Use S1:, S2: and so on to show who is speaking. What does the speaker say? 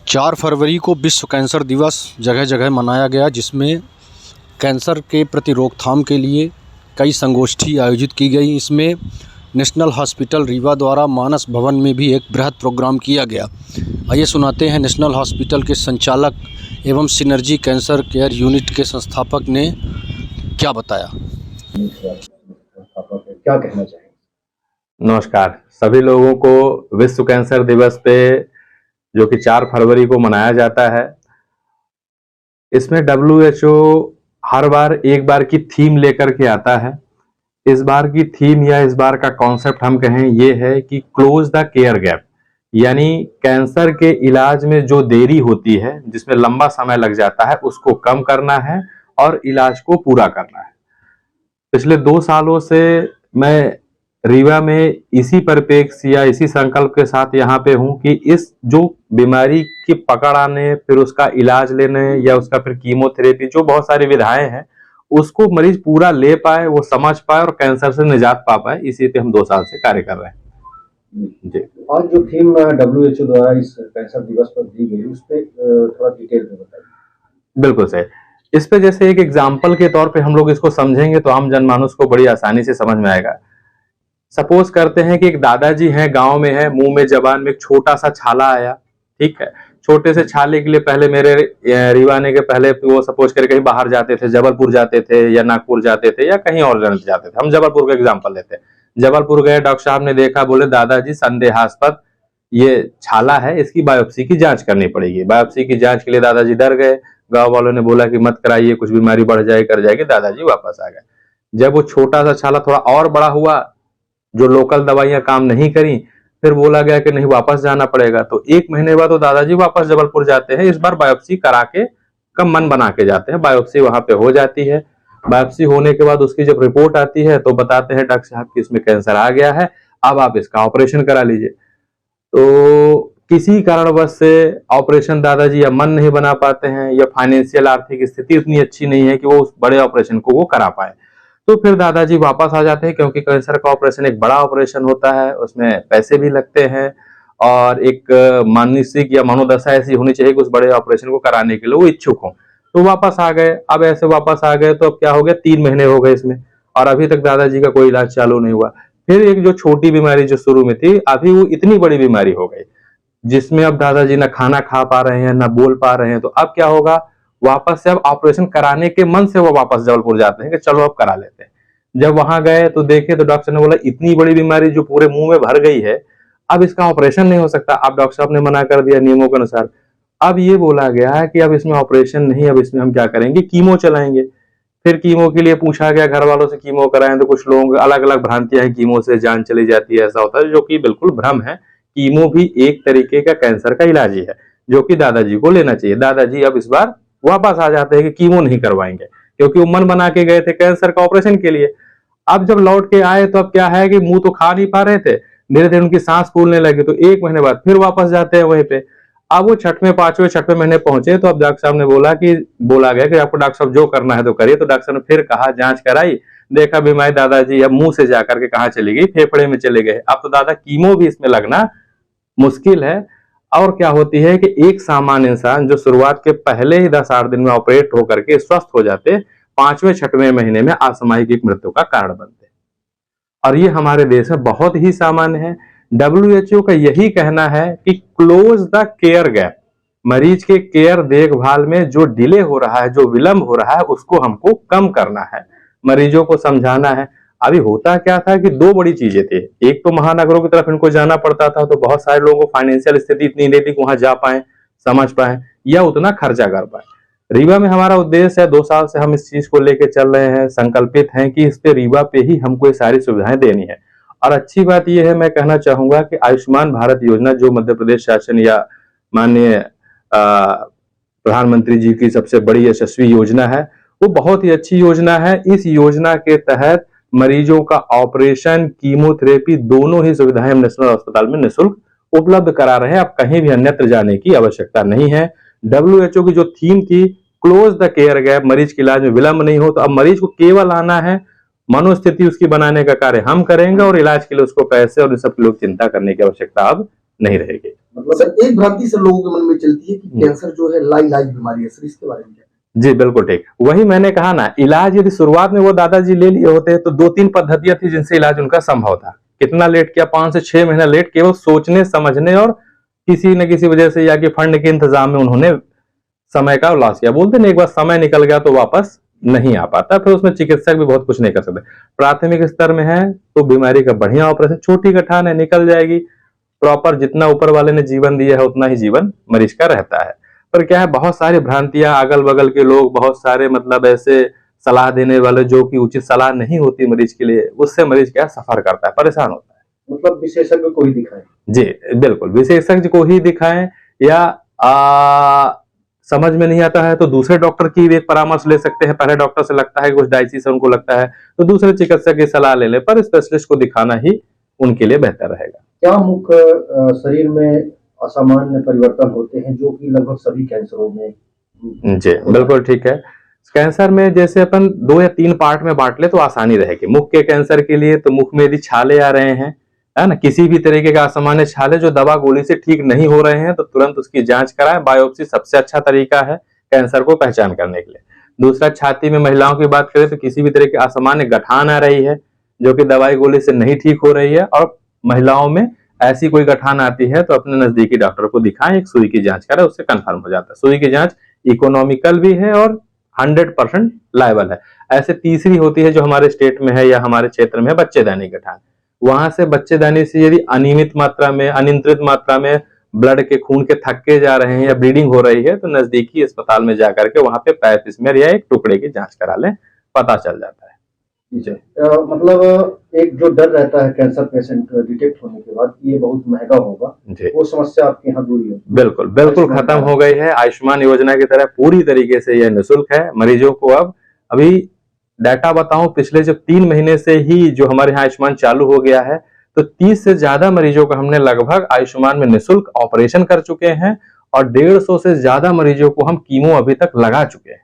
S1: 4 फरवरी को विश्व कैंसर दिवस जगह जगह मनाया गया, जिसमें कैंसर के प्रति रोकथाम के लिए कई संगोष्ठी आयोजित की गई। इसमें नेशनल हॉस्पिटल रीवा द्वारा मानस भवन में भी एक बृहद प्रोग्राम किया गया। आइए सुनाते हैं नेशनल हॉस्पिटल के संचालक एवं सिनर्जी कैंसर केयर यूनिट के संस्थापक ने क्या बताया।
S2: क्या कहना चाहेंगे?
S3: नमस्कार सभी लोगों को विश्व कैंसर दिवस पे जो कि 4 फरवरी को मनाया जाता है, इसमें WHO हर बार एक बार की थीम लेकर के आता है। इस बार की थीम या इस बार का कॉन्सेप्ट हम कहें ये है कि क्लोज द केयर गैप, यानी कैंसर के इलाज में जो देरी होती है, जिसमें लंबा समय लग जाता है, उसको कम करना है और इलाज को पूरा करना है। पिछले 2 सालों से मैं रीवा में इसी परिप्रेक्ष्य या इसी संकल्प के साथ यहाँ पे हूँ कि इस जो बीमारी की पकड़ आने, फिर उसका इलाज लेने या उसका फिर कीमोथेरेपी, जो बहुत सारी विधाएं हैं, उसको मरीज पूरा ले पाए, वो समझ पाए और कैंसर से निजात पा पाए। इसी पे हम 2 साल से कार्य कर रहे हैं जी।
S2: और जो थीम WHO द्वारा इस कैंसर दिवस पर दी गई, उस पर थोड़ा डिटेल में बताइए।
S3: बिल्कुल सही। इस पे जैसे एक एग्जाम्पल के तौर पे हम लोग इसको समझेंगे तो आम जनमानस को बड़ी आसानी से समझ में आएगा। सपोज करते हैं कि एक दादाजी हैं, गांव में है, मुंह में जबान में एक छोटा सा छाला आया, ठीक है। छोटे से छाले के लिए पहले मेरे रीवा आने के पहले वो सपोज करके कहीं बाहर जाते थे, जबलपुर जाते थे या नागपुर जाते थे या कहीं और जाते थे। हम जबलपुर का एग्जाम्पल लेते हैं। जबलपुर गए, डॉक्टर साहब ने देखा, बोले दादाजी संदेहास्पद ये छाला है, इसकी बायोप्सी की जांच करनी पड़ेगी। बायोप्सी की जांच के लिए दादाजी डर गए। गांव वालों ने बोला कि मत कराइए, कुछ बीमारी बढ़ जाए, कर जाएगी। दादाजी वापस आ गए। जब वो छोटा सा छाला थोड़ा और बड़ा हुआ, जो लोकल दवाइयां काम नहीं करी, फिर बोला गया कि नहीं वापस जाना पड़ेगा। तो 1 महीने बाद तो दादाजी वापस जबलपुर जाते हैं। इस बार बायोप्सी करा के कम मन बना के जाते हैं। बायोप्सी वहां पे हो जाती है। बायोप्सी होने के बाद उसकी जब रिपोर्ट आती है तो बताते हैं डॉक्टर साहब कि इसमें कैंसर आ गया है, अब आप इसका ऑपरेशन करा लीजिए। तो किसी कारणवश से ऑपरेशन दादाजी या मन नहीं बना पाते हैं या फाइनेंशियल आर्थिक स्थिति उतनी अच्छी नहीं है कि वो उस बड़े ऑपरेशन को वो करा पाए, तो फिर दादाजी वापस आ जाते हैं। क्योंकि कैंसर का ऑपरेशन एक बड़ा ऑपरेशन होता है, उसमें पैसे भी लगते हैं और एक मानसिक या मनोदशा ऐसी होनी चाहिए कि उस बड़े ऑपरेशन को कराने के लिए वो इच्छुक हो। तो वापस आ गए। अब ऐसे वापस आ गए तो अब क्या हो गया, 3 महीने हो गए इसमें और अभी तक दादाजी का कोई इलाज चालू नहीं हुआ। फिर एक जो छोटी बीमारी जो शुरू में थी, अभी वो इतनी बड़ी बीमारी हो गई जिसमें अब दादाजी ना खाना खा पा रहे हैं, ना बोल पा रहे हैं। तो अब क्या होगा, वापस से अब ऑपरेशन कराने के मन से वो वापस जबलपुर जाते हैं कि चलो अब करा लेते हैं। जब वहां गए तो देखे तो डॉक्टर ने बोला इतनी बड़ी बीमारी जो पूरे मुंह में भर गई है, अब इसका ऑपरेशन नहीं हो सकता। अब डॉक्टर साहब ने मना कर दिया नियमों के अनुसार। अब ये बोला गया है कि अब इसमें ऑपरेशन नहीं, अब इसमें हम क्या करेंगे, कीमो चलाएंगे। फिर कीमो के लिए पूछा गया घर वालों से, कीमो कराएं। तो कुछ लोग अलग अलग भ्रांतियां हैं, कीमो से जान चली जाती है, ऐसा होता है, जो कि बिल्कुल भ्रम है। कीमो भी एक तरीके का कैंसर का इलाज ही है जो कि दादाजी को लेना चाहिए। दादाजी अब इस बार वापस आ जाते हैं कि कीमो नहीं करवाएंगे, क्योंकि वो मन बना के गए थे कैंसर का ऑपरेशन के लिए। अब जब लौट के आए तो अब क्या है कि मुंह तो खा नहीं पा रहे थे, धीरे धीरे उनकी सांस फूलने लगी। तो 1 महीने बाद फिर वापस जाते हैं वहीं पे। अब वो 6वें महीने पहुंचे तो अब डॉक्टर साहब ने बोला गया कि आपको डॉक्टर साहब जो करना है तो करिए। तो डॉक्टर साहब ने फिर कहा, जांच कराई, देखा बीमारी दादाजी अब मुंह से जाकर के कहाँ चली गई, फेफड़े में चले गए। अब तो दादा कीमो भी इसमें लगना मुश्किल है। और क्या होती है कि एक सामान्य इंसान जो शुरुआत के पहले ही 10-8 दिन में ऑपरेट होकर के स्वस्थ हो जाते, 5वें-6वें महीने में असामयिक मृत्यु का कारण बनते। और ये हमारे देश में बहुत ही सामान्य है। WHO का यही कहना है कि क्लोज द केयर गैप, मरीज के केयर देखभाल में जो डिले हो रहा है, जो विलंब हो रहा है, उसको हमको कम करना है, मरीजों को समझाना है। अभी होता क्या था कि 2 बड़ी चीजें थी। एक तो महानगरों की तरफ इनको जाना पड़ता था, तो बहुत सारे लोगों को फाइनेंशियल स्थिति इतनी नहीं थी कि वहां जा पाए, समझ पाए या उतना खर्चा कर पाए। रीवा में हमारा उद्देश्य है, 2 साल से हम इस चीज को लेके चल रहे हैं, संकल्पित हैं कि इस पे रीवा पे ही हमको ये सारी सुविधाएं देनी है। और अच्छी बात यह है, मैं कहना चाहूंगा कि आयुष्मान भारत योजना जो मध्य प्रदेश शासन या माननीय प्रधानमंत्री जी की सबसे बड़ी यशस्वी योजना है, वो बहुत ही अच्छी योजना है। इस योजना के तहत मरीजों का ऑपरेशन, कीमोथेरेपी दोनों ही सुविधाएं हम नेशनल अस्पताल में निःशुल्क उपलब्ध करा रहे हैं। अब कहीं भी अन्यत्र जाने की आवश्यकता नहीं है। WHO की जो थीम थी क्लोज द केयर गैप, मरीज के इलाज में विलंब नहीं हो, तो अब मरीज को केवल आना है, मनोस्थिति उसकी बनाने का कार्य हम करेंगे और इलाज के लिए उसको पैसे और इन सब की लोग चिंता करने की आवश्यकता अब नहीं रहेगी।
S2: मतलब
S4: सर एक भ्रांति से लोगों के मन में चलती है कि कैंसर जो है लाइलाज बीमारी है, सर इसके बारे में क्या?
S3: जी बिल्कुल ठीक, वही मैंने कहा ना, इलाज यदि शुरुआत में वो दादाजी ले लिए होते तो 2-3 पद्धतियां थी जिनसे इलाज उनका संभव था। कितना लेट किया, 5 से 6 महीना लेट, केवल सोचने समझने और किसी न किसी वजह से या कि फंड के इंतजाम में उन्होंने समय का लॉस किया। बोलते ना एक बार समय निकल गया तो वापस नहीं आ पाता, फिर उसमें चिकित्सक भी बहुत कुछ नहीं कर सकते। प्राथमिक स्तर में है तो बीमारी का बढ़िया ऑपरेशन, छोटी गठान है निकल जाएगी, प्रॉपर जितना ऊपर वाले ने जीवन दिया है उतना ही जीवन मरीज का रहता है। पर क्या है, बहुत सारी भ्रांतियां, अगल बगल के लोग, बहुत सारे मतलब ऐसे सलाह देने वाले जो कि उचित सलाह नहीं होती मरीज के लिए, उससे मरीज क्या सफर करता है, परेशान होता है।
S2: मतलब विशेषज्ञ को ही दिखाएं।
S3: जी बिल्कुल, विशेषज्ञ को ही दिखाएं, या समझ में नहीं आता है तो दूसरे डॉक्टर की एक परामर्श ले सकते हैं। पहले डॉक्टर से लगता है कुछ डायसिस है, उनको लगता है तो दूसरे चिकित्सक की सलाह ले ले, पर स्पेशलिस्ट को दिखाना ही उनके लिए बेहतर रहेगा।
S2: क्या मुख्य शरीर में असामान्य परिवर्तन होते हैं जो कि लगभग सभी कैंसरों में?
S3: जी बिल्कुल ठीक है। कैंसर में जैसे अपन 2 या 3 पार्ट में बांट ले तो आसानी रहेगी। मुख के कैंसर के लिए तो मुख में यदि छाले आ रहे हैं, है ना, किसी भी तरीके का असामान्य छाले जो दवा गोली से ठीक नहीं हो रहे हैं तो तुरंत उसकी जांच कराएं। बायोप्सी सबसे अच्छा तरीका है कैंसर को पहचान करने के लिए। दूसरा, छाती में महिलाओं की बात करें तो किसी भी तरह की असामान्य गठान आ रही है जो कि दवाई गोली से नहीं ठीक हो रही है, और महिलाओं में ऐसी कोई गठान आती है तो अपने नजदीकी डॉक्टर को दिखाएं, एक सुई की जांच करें, उससे कंफर्म हो जाता है। सुई की जांच इकोनॉमिकल भी है और 100% लायबल है। ऐसे तीसरी होती है जो हमारे स्टेट में है या हमारे क्षेत्र में है, बच्चेदानी गठान। वहां से बच्चेदानी से यदि अनियमित मात्रा में, अनियंत्रित मात्रा में ब्लड के खून के थक्के जा रहे हैं या ब्लीडिंग हो रही है तो नजदीकी अस्पताल में जाकर के वहां पे पैप स्मेयर या एक टुकड़े की जांच करा लें, पता चल जाता है।
S2: मतलब एक जो डर रहता है कैंसर पेशेंट डिटेक्ट होने के बाद कि ये बहुत महंगा होगा, वो समस्या आपके यहाँ दूर है?
S3: बिल्कुल बिल्कुल खत्म हो गई है। आयुष्मान योजना की तरह पूरी तरीके से यह निःशुल्क है। मरीजों को अब अभी डाटा बताऊं, पिछले जो 3 महीने से ही जो हमारे यहाँ आयुष्मान चालू हो गया है तो 30 से ज्यादा मरीजों का हमने लगभग आयुष्मान में निःशुल्क ऑपरेशन कर चुके हैं, और 150 से ज्यादा मरीजों को हम कीमो अभी तक लगा चुके हैं।